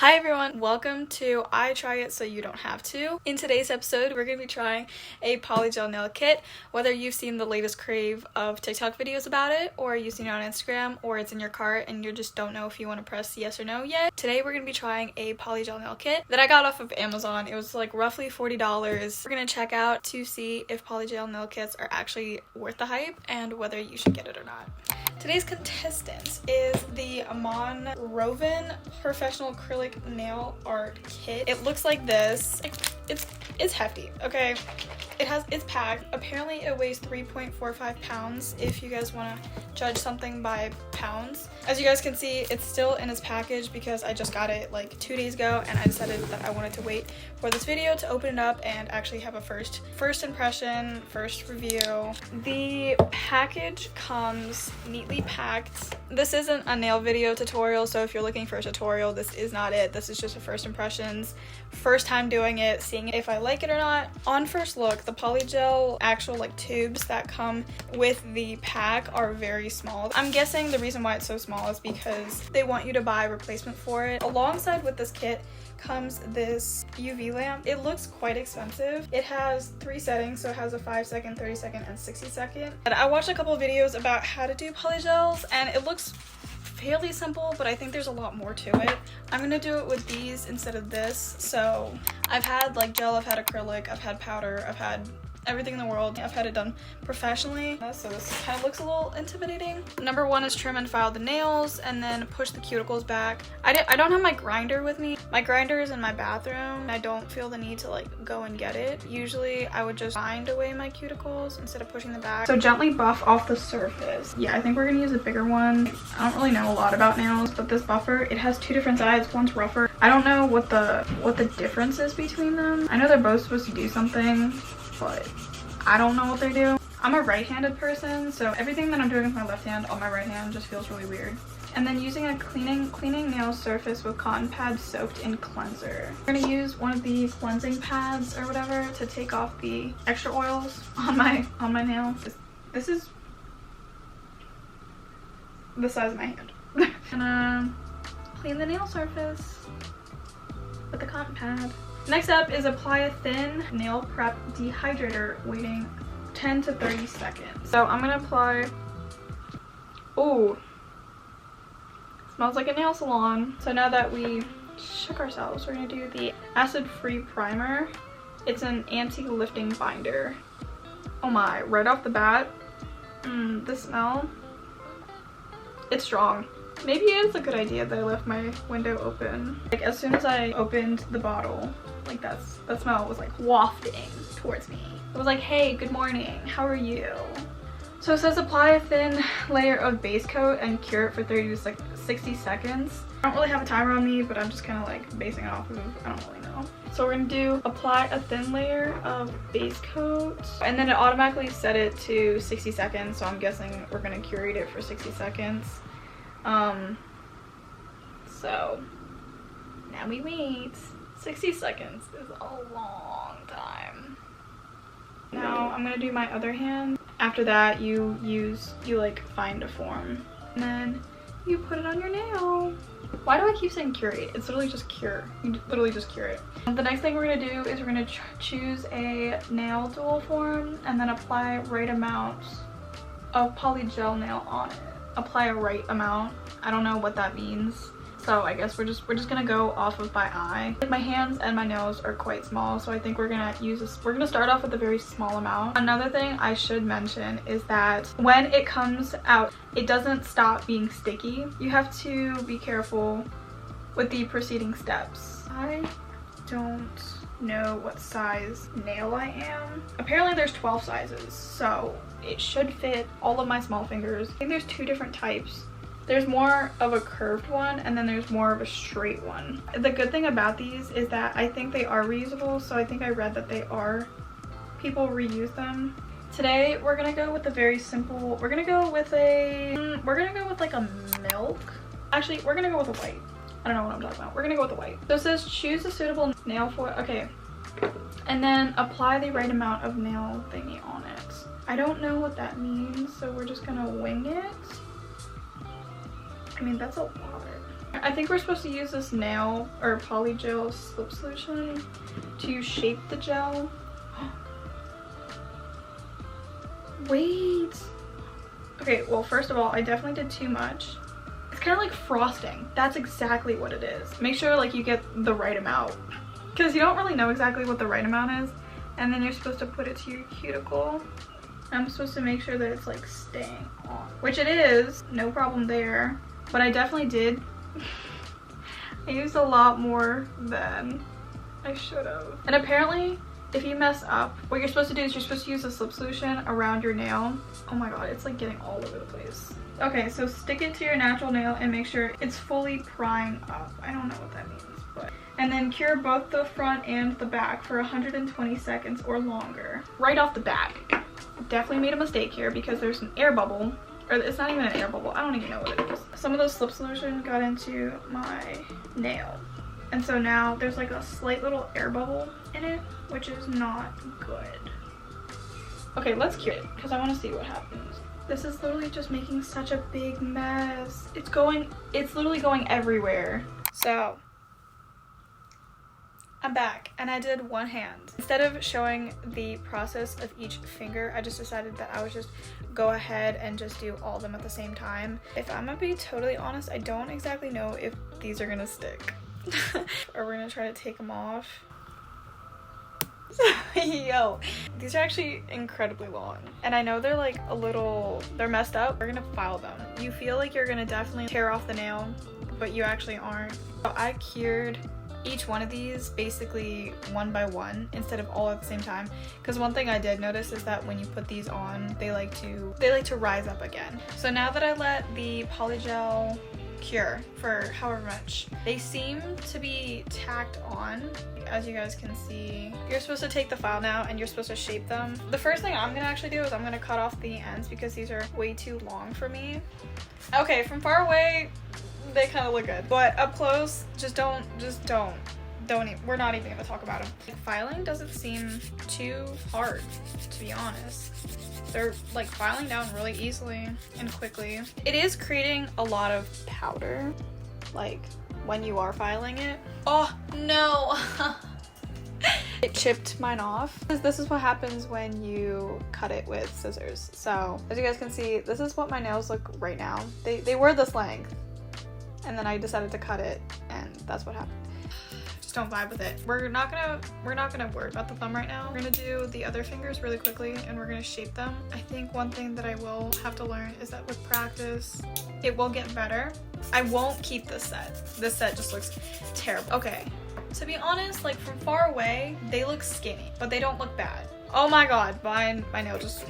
Hi everyone, welcome to I Try It So You Don't Have To. In today's episode, we're going to be trying a polygel nail kit. Whether you've seen the latest crave of TikTok videos about it, or you've seen it on Instagram, or it's in your cart and you just don't know if you want to press yes or no yet. Today we're going to be trying a polygel nail kit that I got off of Amazon. It was like roughly $40. We're going to check out to see if polygel nail kits are actually worth the hype and whether you should get it or not. Today's contestant is the Roven Professional Acrylic Nail Art Kit. It looks like this. It's hefty, okay? It's packed. Apparently it weighs 3.45 pounds if you guys want to judge something by pounds. As you guys can see, it's still in its package because I just got it like 2 days ago and I decided that I wanted to wait for this video to open it up and actually have a first impression, first review. The package comes neatly packed. This isn't a nail video tutorial, so if you're looking for a tutorial, this is not it. This is just a first impressions, first time doing it, seeing if I like it or not. On first look, the polygel actual like tubes that come with the pack are very small. I'm guessing the reason why it's so small is because they want you to buy a replacement for it. Alongside with this kit comes this UV lamp. It looks quite expensive. It has 3 settings, so it has a 5-second, 30-second, and 60-second. And I watched a couple of videos about how to do polygels and it looks fairly simple, but I think there's a lot more to it. I'm gonna do it with these instead of this. So I've had like gel, I've had acrylic, I've had powder, I've had everything in the world. I've had it done professionally, so this kind of looks a little intimidating. Number one is trim and file the nails and then push the cuticles back. I don't have my grinder with me. My grinder is in my bathroom. I don't feel the need to like go and get it. Usually I would just grind away my cuticles instead of pushing them back. So gently buff off the surface. Yeah, I think we're gonna use a bigger one. I don't really know a lot about nails, but this buffer, it has 2 different sides. One's rougher. I don't know what the difference is between them. I know they're both supposed to do something, but I don't know what they do. I'm a right-handed person, so everything that I'm doing with my left hand on my right hand just feels really weird. And then using a cleaning nail surface with cotton pad soaked in cleanser. I'm gonna use one of the cleansing pads or whatever to take off the extra oils on my nail. This is the size of my hand. Gonna clean the nail surface with the cotton pad. Next up is apply a thin nail prep dehydrator, waiting 10 to 30 seconds. So I'm gonna apply, ooh, smells like a nail salon. So now that we shook ourselves, we're gonna do the acid-free primer. It's an anti-lifting binder. Oh my, right off the bat, the smell, it's strong. Maybe it's a good idea that I left my window open. Like as soon as I opened the bottle, like that smell was like wafting towards me. It was like, hey, good morning, how are you? So it says apply a thin layer of base coat and cure it for 30 to 60 seconds. I don't really have a timer on me, but I'm just kind of like basing it off of, I don't really know. So we're gonna do apply a thin layer of base coat and then it automatically set it to 60 seconds. So I'm guessing we're gonna curate it for 60 seconds. So now we wait. 60 seconds is a long time. Now I'm gonna do my other hand. After that you like find a form and then you put it on your nail. Why do I keep saying curate? It's literally just cure. You literally just cure it. The next thing we're gonna do is we're gonna choose a nail dual form and then apply right amount of polygel nail on it. Apply a right amount. I don't know what that means, so I guess we're just gonna go off of my eye. My hands and my nails are quite small, so I think we're gonna use this. We're gonna start off with a very small amount. Another thing I should mention is that when it comes out, it doesn't stop being sticky. You have to be careful with the preceding steps. I don't know what size nail I am. Apparently there's 12 sizes, so it should fit all of my small fingers. I think there's 2 different types. There's more of a curved one and then there's more of a straight one. The good thing about these is that I think they are reusable, so I think I read that people reuse them. Today we're gonna go with a very simple, we're gonna go with like a milk. Actually, we're gonna go with a white. I don't know what I'm talking about. We're gonna go with the white. So it says choose a suitable nail foil. Okay. And then apply the right amount of nail thingy on it. I don't know what that means, so we're just gonna wing it. I mean, that's a lot. I think we're supposed to use this nail or polygel slip solution to shape the gel. Wait. Okay, well, first of all, I definitely did too much. It's kind of like frosting. That's exactly what it is. Make sure like you get the right amount, because you don't really know exactly what the right amount is. And then you're supposed to put it to your cuticle. I'm supposed to make sure that it's like staying on, which it is, no problem there. But I definitely did. I used a lot more than I should have. And apparently, if you mess up, what you're supposed to do is you're supposed to use a slip solution around your nail. Oh my god, it's like getting all over the place. Okay, so stick it to your natural nail and make sure it's fully prying up. I don't know what that means, but. And then cure both the front and the back for 120 seconds or longer. Right off the bat. Definitely made a mistake here because there's an air bubble. Or it's not even an air bubble. I don't even know what it is. Some of the slip solution got into my nail. And so now there's like a slight little air bubble in it, which is not good. Okay, let's cure it because I want to see what happens. This is literally just making such a big mess. It's literally going everywhere. So I'm back and I did one hand. Instead of showing the process of each finger, I just decided that I would just go ahead and just do all of them at the same time. If I'm gonna be totally honest, I don't exactly know if these are gonna stick. Or we're gonna try to take them off. Yo, these are actually incredibly long. And I know they're like they're messed up. We're gonna file them. You feel like you're gonna definitely tear off the nail, but you actually aren't. So I cured each one of these basically one by one instead of all at the same time, because one thing I did notice is that when you put these on, they like to rise up again. So now that I let the polygel cure for however much, they seem to be tacked on. As you guys can see, you're supposed to take the file now and you're supposed to shape them. The first thing I'm gonna actually do is I'm gonna cut off the ends because these are way too long for me. Okay, from far away they kind of look good, but up close, don't even, we're not even gonna talk about them. Like, filing doesn't seem too hard, to be honest. They're like filing down really easily and quickly. It is creating a lot of powder, like when you are filing it. Oh no. It chipped mine off. This is what happens when you cut it with scissors. So as you guys can see, this is what my nails look right now. They were this length, and then I decided to cut it, and that's what happened. Just don't vibe with it. We're not gonna worry about the thumb right now. We're gonna do the other fingers really quickly and we're gonna shape them. I think one thing that I will have to learn is that with practice, it will get better. I won't keep this set. This set just looks terrible. Okay, to be honest, like from far away, they look skinny, but they don't look bad. Oh my god, my nail just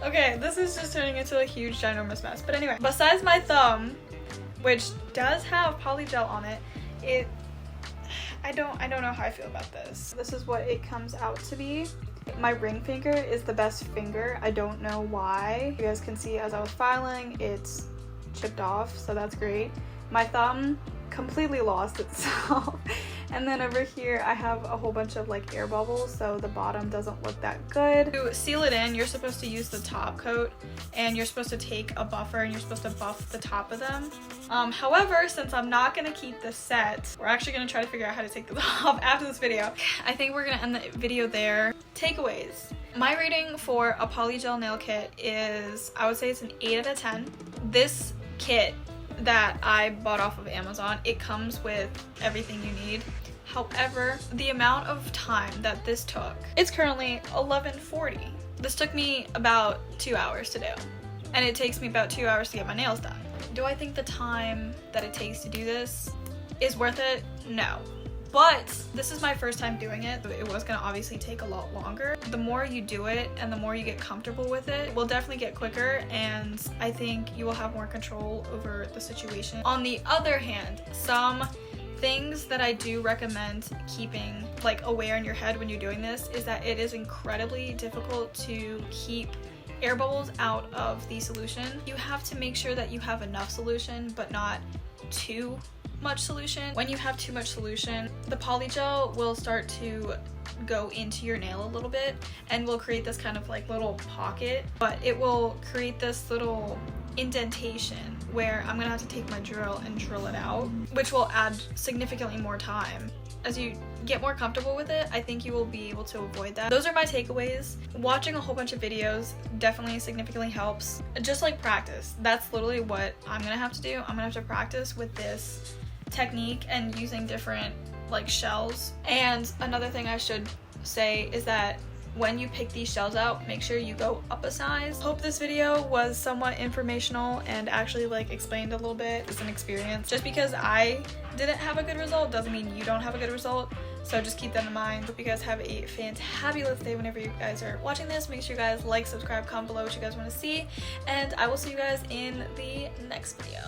Okay, this is just turning into a huge ginormous mess. But anyway, besides my thumb, which does have polygel on it, I don't know how I feel about this. This is what it comes out to be. My ring finger is the best finger. I don't know why. You guys can see as I was filing, it's chipped off, so that's great. My thumb completely lost itself. And then over here I have a whole bunch of like air bubbles, so the bottom doesn't look that good. To seal it in, you're supposed to use the top coat and you're supposed to take a buffer and you're supposed to buff the top of them. However, since I'm not gonna keep this set, we're actually gonna try to figure out how to take this off after this video. I think we're gonna end the video there. Takeaways. My rating for a polygel nail kit is, I would say it's an 8 out of 10. This kit that I bought off of Amazon, it comes with everything you need. However, the amount of time that this took, it's currently 11:40. This took me about 2 hours to do, and it takes me about 2 hours to get my nails done. Do I think the time that it takes to do this is worth it? No. But this is my first time doing it. It was gonna obviously take a lot longer. The more you do it and the more you get comfortable with it, will definitely get quicker, and I think you will have more control over the situation. On the other hand, some things that I do recommend keeping like aware in your head when you're doing this is that it is incredibly difficult to keep air bubbles out of the solution. You have to make sure that you have enough solution, but not too much solution. When you have too much solution, the polygel will start to go into your nail a little bit and will create this kind of like little pocket, but it will create this little indentation where I'm gonna have to take my drill and drill it out, which will add significantly more time. As you get more comfortable with it, I think you will be able to avoid that. Those are my takeaways. Watching a whole bunch of videos definitely significantly helps. Just like practice. That's literally what I'm gonna have to do. I'm gonna have to practice with this technique and using different like shells. And another thing I should say is that when you pick these shells out, make sure you go up a size. Hope this video was somewhat informational and actually like explained a little bit. It's an experience. Just because I didn't have a good result doesn't mean you don't have a good result. So just keep that in mind. Hope you guys have a fantabulous day whenever you guys are watching this. Make sure you guys like, subscribe, comment below what you guys want to see. And I will see you guys in the next video.